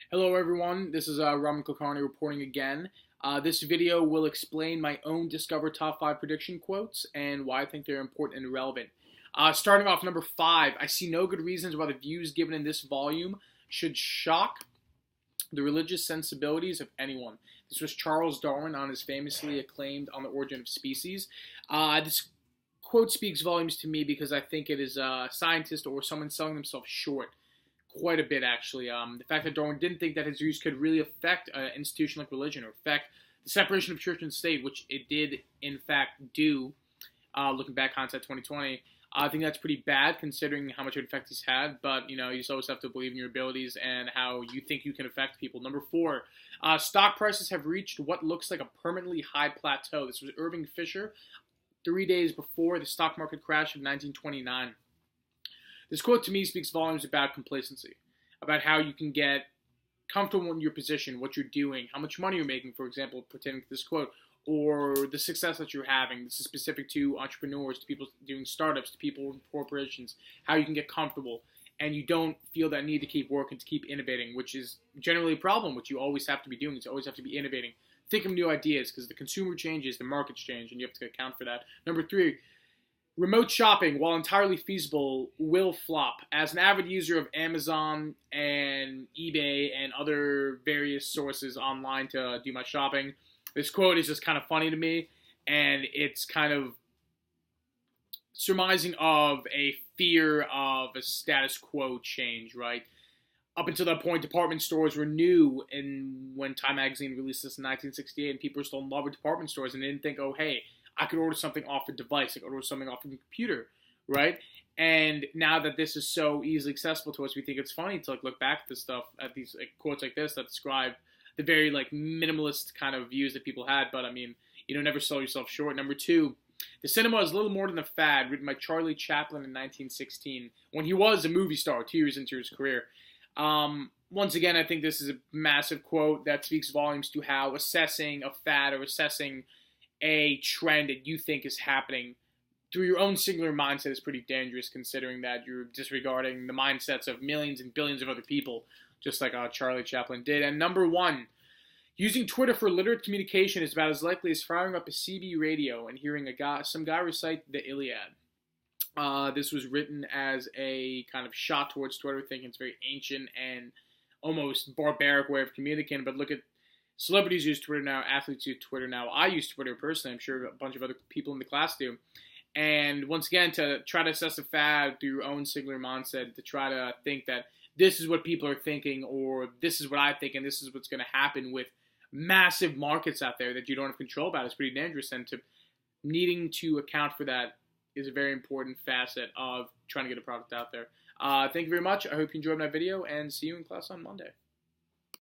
Hello everyone, this is Raman Kulkarni reporting again. This video will explain my own Discover Top 5 prediction quotes and why I think they're important and relevant. Starting off number 5, I see no good reasons why the views given in this volume should shock the religious sensibilities of anyone. This was Charles Darwin on his famously acclaimed On the Origin of Species. This quote speaks volumes to me because I think it is a scientist or someone selling themselves short quite a bit, actually. The fact that Darwin didn't think that his views could really affect an institution like religion or affect the separation of church and state, which it did, in fact, do, looking back, hindsight 2020. I think that's pretty bad considering how much of an effect he's had, but, you just always have to believe in your abilities and how you think you can affect people. Number 4, stock prices have reached what looks like a permanently high plateau. This was Irving Fisher 3 days before the stock market crash of 1929. This quote to me speaks volumes about complacency, about how you can get comfortable in your position, what you're doing, how much money you're making, for example, pertaining to this quote, or the success that you're having. This is specific to entrepreneurs, to people doing startups, to people in corporations, how you can get comfortable and you don't feel that need to keep working, to keep innovating, which is generally a problem, which you always have to be doing. You always have to be innovating. Think of new ideas because the consumer changes, the markets change, and you have to account for that. Number 3, remote shopping, while entirely feasible, will flop. As an avid user of Amazon and eBay and other various sources online to do my shopping, this quote is just kind of funny to me, and it's kind of surmising of a fear of a status quo change, right? Up until that point, department stores were new, and when Time Magazine released this in 1968, and people were still in love with department stores, and they didn't think, oh, hey, I could order something off a device. I could order something off a computer, right? And now that this is so easily accessible to us, we think it's funny to look back at this stuff, at these quotes like this that describe the very minimalist kind of views that people had. But I mean, never sell yourself short. Number 2, the cinema is little more than a fad, written by Charlie Chaplin in 1916, when he was a movie star 2 years into his career. Once again, I think this is a massive quote that speaks volumes to how assessing a fad or assessing a trend that you think is happening through your own singular mindset is pretty dangerous, considering that you're disregarding the mindsets of millions and billions of other people, just like Charlie Chaplin did. And number 1, using Twitter for literate communication is about as likely as firing up a CB radio and hearing some guy recite the Iliad. This was written as a kind of shot towards Twitter, thinking it's a very ancient and almost barbaric way of communicating, but look at celebrities use Twitter now, athletes use Twitter now. I use Twitter personally. I'm sure a bunch of other people in the class do. And once again, to try to assess a fad through your own singular mindset, to try to think that this is what people are thinking, or this is what I think, and this is what's going to happen with massive markets out there that you don't have control about is pretty dangerous. And to needing to account for that is a very important facet of trying to get a product out there. Thank you very much. I hope you enjoyed my video, and see you in class on Monday.